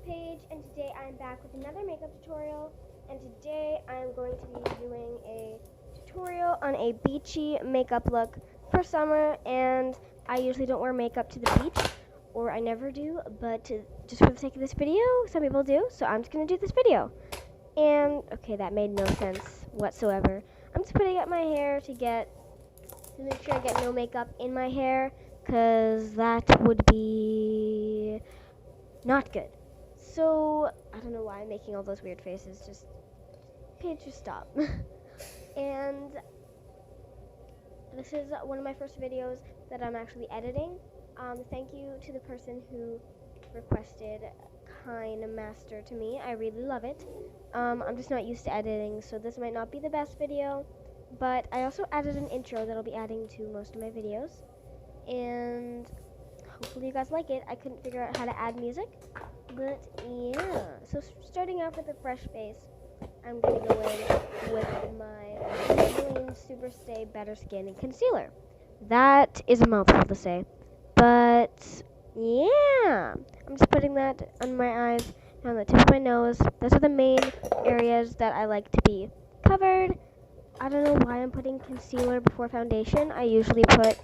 Paige, and today I'm back with another makeup tutorial, and today I'm going to be doing a tutorial on a beachy makeup look for summer. And I usually don't wear makeup to the beach, or I never do, but just for the sake of this video, some people do, so I'm just going to do this video. And, okay, that made no sense whatsoever. I'm just putting up my hair to make sure I get no makeup in my hair, because that would be not good. So, I don't know why I'm making all those weird faces. Paige, just stop. And this is one of my first videos that I'm actually editing. Thank you to the person who requested Kind Master to me. I really love it. I'm just not used to editing, so this might not be the best video. But I also added an intro that I'll be adding to most of my videos. And hopefully you guys like it. I couldn't figure out how to add music. But yeah, so starting off with a fresh face, I'm going to go in with my Maybelline Super Stay Better Skin and Concealer. That is a mouthful to say, but yeah, I'm just putting that on my eyes and on the tip of my nose. Those are the main areas that I like to be covered. I don't know why I'm putting concealer before foundation. I usually put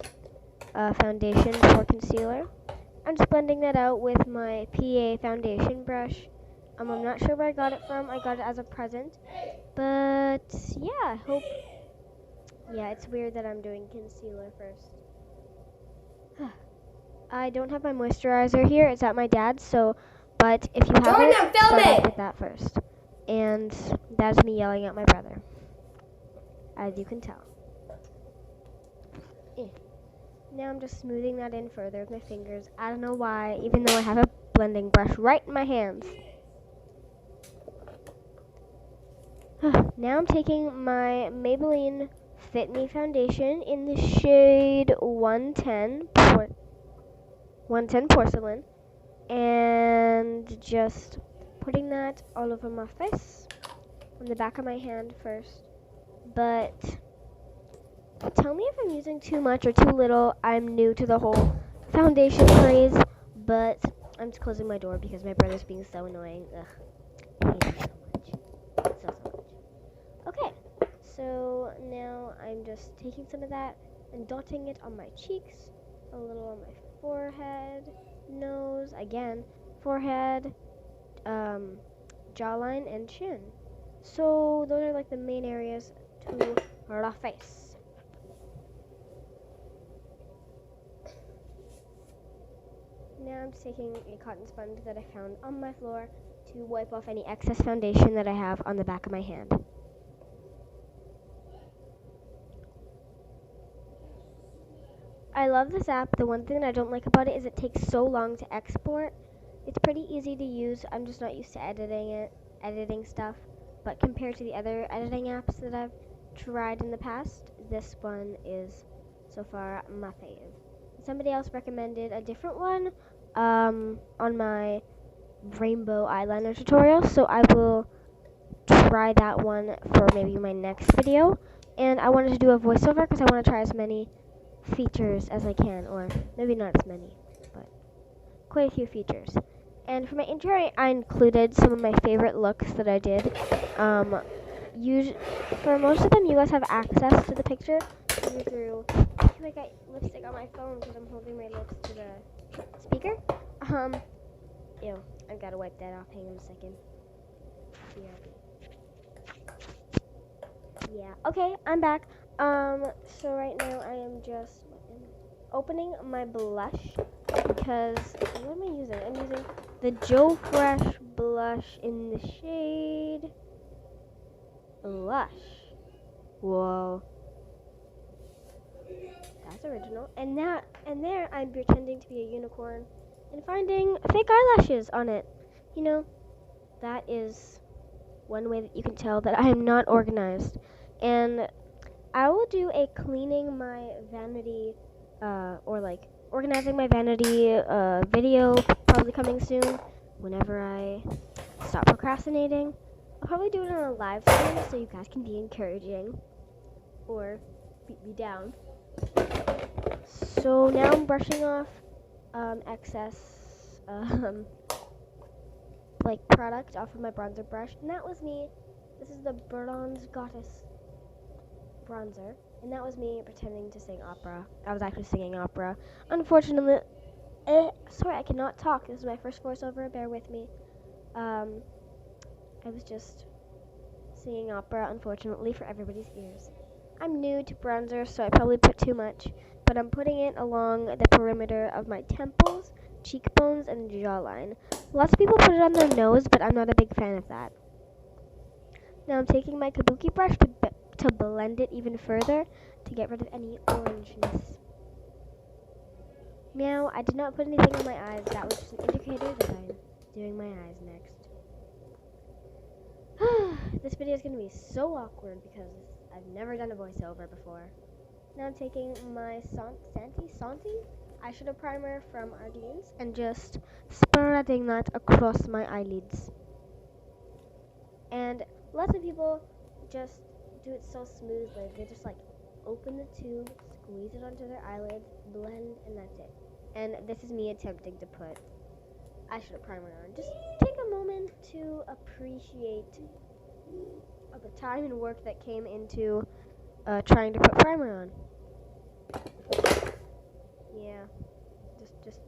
foundation before concealer. I'm just blending that out with my PA foundation brush. I'm not sure where I got it from. I got it as a present. But yeah, I hope. Yeah, it's weird that I'm doing concealer first. I don't have my moisturizer here. It's at my dad's, so. But if you have it, start off with that first. And that's me yelling at my brother, as you can tell. Now I'm just smoothing that in further with my fingers. I don't know why, even though I have a blending brush right in my hands. Now I'm taking my Maybelline Fit Me foundation in the shade 110 Porcelain, and just putting that all over my face, on the back of my hand first. But tell me if I'm using too much or too little. I'm new to the whole foundation craze, but I'm just closing my door because my brother's being so annoying. Ugh, I hate him so much. So much. Okay, so now I'm just taking some of that and dotting it on my cheeks, a little on my forehead, nose, again, forehead, jawline, and chin. So those are like the main areas to the face. Now I'm just taking a cotton sponge that I found on my floor to wipe off any excess foundation that I have on the back of my hand. I love this app. The one thing that I don't like about it is it takes so long to export. It's pretty easy to use. I'm just not used to editing stuff. But compared to the other editing apps that I've tried in the past, this one is so far my fave. Somebody else recommended a different one on my rainbow eyeliner tutorial, so I will try that one for maybe my next video. And I wanted to do a voiceover because I want to try as many features as I can, or maybe not as many, but quite a few features. And for my intro, I included some of my favorite looks that I did. For most of them, you guys have access to the picture through. I feel like I lipstick on my phone because I'm holding my lips to the speaker. Ew, I've got to wipe that off. Hang on a second. Yeah. Okay, I'm back. So right now I am just opening my blush because what am I using? I'm using the Joe Fresh blush in the shade Lush. Whoa. That's original. And there I'm pretending to be a unicorn and finding fake eyelashes on it. You know, that is one way that you can tell that I am not organized. And I will do a cleaning my vanity, or like organizing my vanity video, probably coming soon, whenever I stop procrastinating. I'll probably do it on a live stream so you guys can be encouraging, or beat me down. So now I'm brushing off excess like product off of my bronzer brush, and that was me. This is the Bronze Goddess bronzer, and that was me pretending to sing opera. I was actually singing opera. Unfortunately, sorry, I cannot talk. This is my first voiceover. Bear with me. I was just singing opera, unfortunately, for everybody's ears. I'm new to bronzer, so I probably put too much, but I'm putting it along the perimeter of my temples, cheekbones, and jawline. Lots of people put it on their nose, but I'm not a big fan of that. Now I'm taking my kabuki brush to blend it even further to get rid of any orangeness. Meow, I did not put anything on my eyes. That was just an indicator that I'm doing my eyes next. This video is going to be so awkward because I've never done a voiceover before. Now I'm taking my Santi eyeshadow primer from Arlene's and just spreading that across my eyelids. And lots of people just do it so smoothly. They just like open the tube, squeeze it onto their eyelids, blend, and that's it. And this is me attempting to put eyeshadow primer on. Just take a moment to appreciate the time and work that came into trying to put primer on. Yeah, just.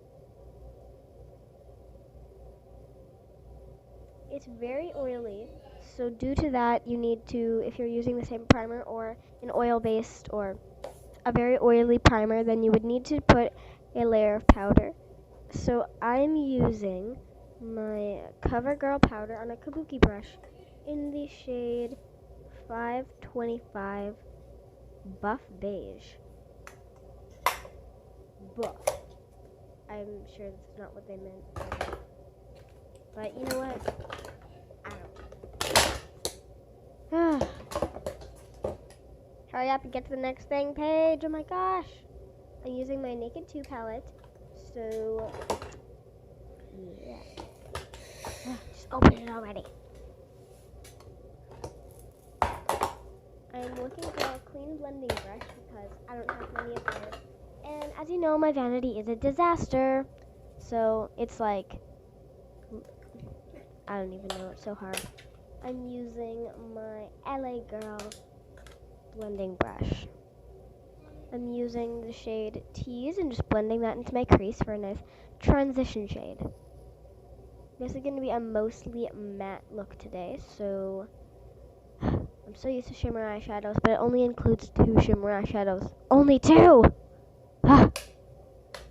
It's very oily, so due to that, you need to, if you're using the same primer or an oil-based or a very oily primer, then you would need to put a layer of powder. So I'm using my CoverGirl powder on a kabuki brush in the shade 525 Buff Beige. Buff. I'm sure that's not what they meant. But you know what? I don't. Hurry up and get to the next thing, Paige. Oh my gosh. I'm using my Naked 2 palette. So, yeah. Just open it already. I'm looking for a clean blending brush because I don't have many of those. And as you know, my vanity is a disaster. So, it's like, I don't even know, it's so hard. I'm using my LA Girl blending brush. I'm using the shade Tease and just blending that into my crease for a nice transition shade. This is going to be a mostly matte look today, so I'm so used to shimmer eyeshadows, but it only includes 2 shimmer eyeshadows. Only 2!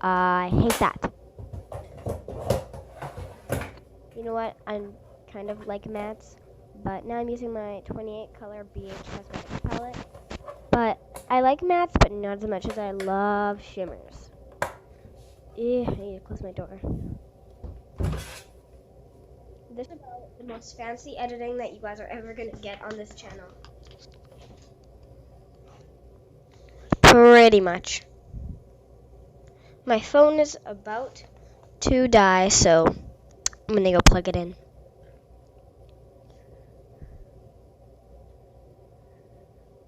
I hate that. You know what? I'm kind of like mattes, but now I'm using my 28 color BH Cosmetics palette. But I like mattes, but not as much as I love shimmers. I need to close my door. This is about the most fancy editing that you guys are ever going to get on this channel. Pretty much. My phone is about to die, so I'm going to go plug it in.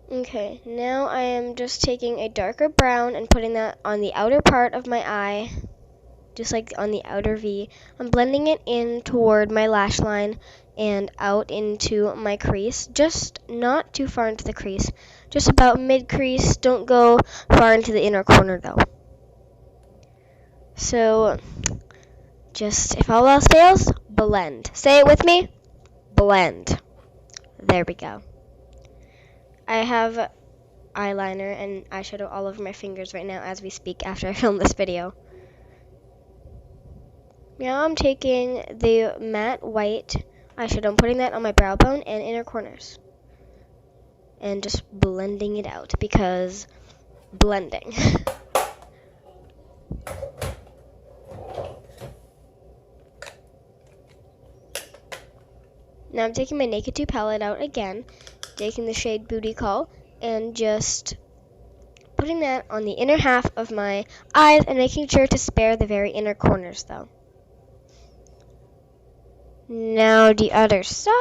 Okay, now I am just taking a darker brown and putting that on the outer part of my eye, just like on the outer V. I'm blending it in toward my lash line and out into my crease, just not too far into the crease, just about mid-crease. Don't go far into the inner corner though. So, just, if all else fails, blend. Say it with me, blend. There we go. I have eyeliner and eyeshadow all over my fingers right now as we speak after I film this video. Now I'm taking the matte white eyeshadow, I'm putting that on my brow bone and inner corners. And just blending it out because blending. Now I'm taking my Naked 2 palette out again, taking the shade Booty Call, and just putting that on the inner half of my eyes and making sure to spare the very inner corners though. Now the other side.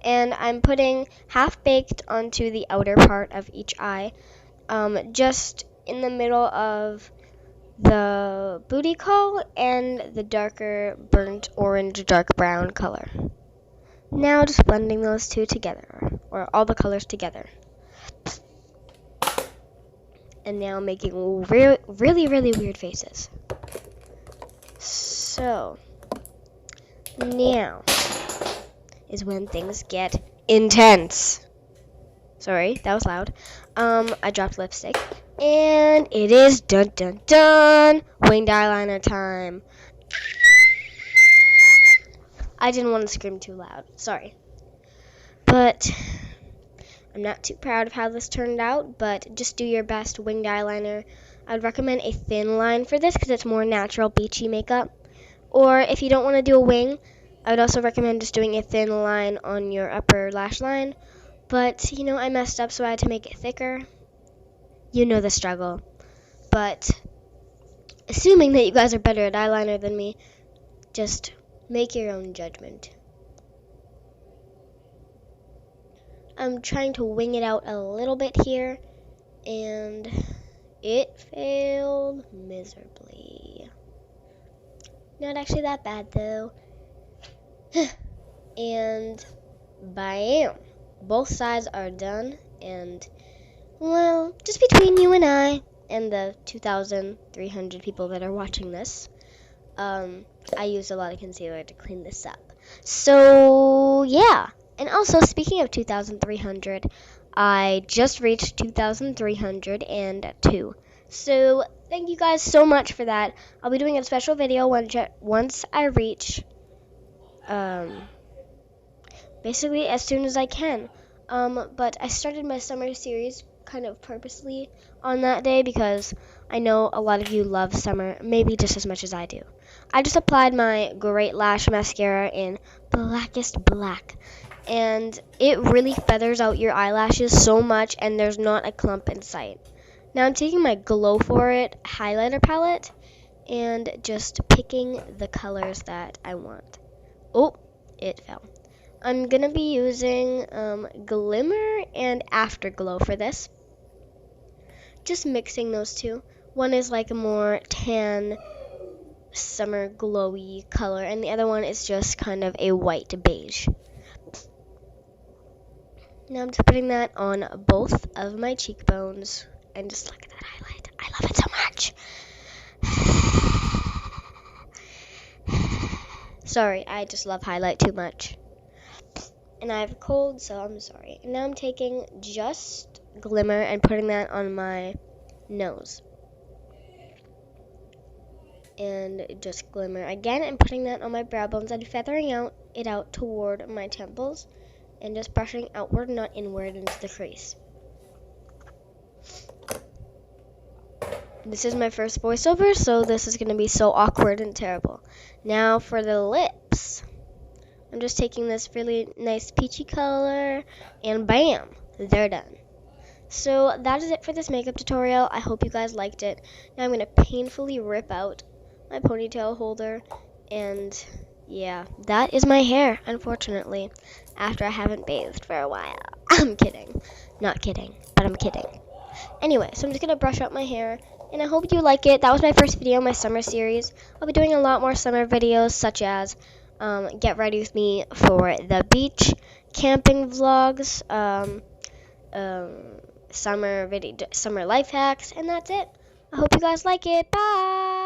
And I'm putting Half Baked onto the outer part of each eye, just in the middle of the booty call and the darker burnt orange, dark brown color. Now just blending those two together, or all the colors together. And now making really weird faces. So, now is when things get intense. Sorry, that was loud. I dropped lipstick. And it is dun dun dun winged eyeliner time. I didn't want to scream too loud. Sorry. But I'm not too proud of how this turned out, but just do your best winged eyeliner. I'd recommend a thin line for this because it's more natural beachy makeup. Or if you don't want to do a wing, I would also recommend just doing a thin line on your upper lash line. But, you know, I messed up, so I had to make it thicker. You know the struggle. But assuming that you guys are better at eyeliner than me, just make your own judgment. I'm trying to wing it out a little bit here, and it failed miserably. Not actually that bad, though. And bam! Both sides are done, and, well, just between you and I, and the 2,300 people that are watching this, I used a lot of concealer to clean this up. So, yeah. And also, speaking of 2,300, I just reached 2,302. So, thank you guys so much for that. I'll be doing a special video once I reach, basically as soon as I can. But I started my summer series kind of purposely on that day because I know a lot of you love summer, maybe just as much as I do. I just applied my Great Lash Mascara in Blackest Black, and it really feathers out your eyelashes so much, and there's not a clump in sight. Now I'm taking my Glow For It highlighter palette and just picking the colors that I want. Oh, it fell. I'm going to be using Glimmer and Afterglow for this. Just mixing those two. One is like a more tan, summer glowy color, and the other one is just kind of a white beige. Now I'm just putting that on both of my cheekbones. And just look at that highlight. I love it so much. Sorry, I just love highlight too much. And I have a cold, so I'm sorry. And now I'm taking just Glimmer and putting that on my nose. And just Glimmer again, and putting that on my brow bones and feathering it out toward my temples. And just brushing outward, not inward, into the crease. This is my first voiceover, so this is going to be so awkward and terrible. Now for the lips. I'm just taking this really nice peachy color, and bam, they're done. So that is it for this makeup tutorial. I hope you guys liked it. Now I'm going to painfully rip out my ponytail holder, and yeah, that is my hair, unfortunately, after I haven't bathed for a while. I'm kidding. Not kidding, but I'm kidding. Anyway, so I'm just going to brush out my hair, and I hope you like it. That was my first video in my summer series. I'll be doing a lot more summer videos, such as get ready with me for the beach, camping vlogs, summer life hacks, and that's it. I hope you guys like it. Bye!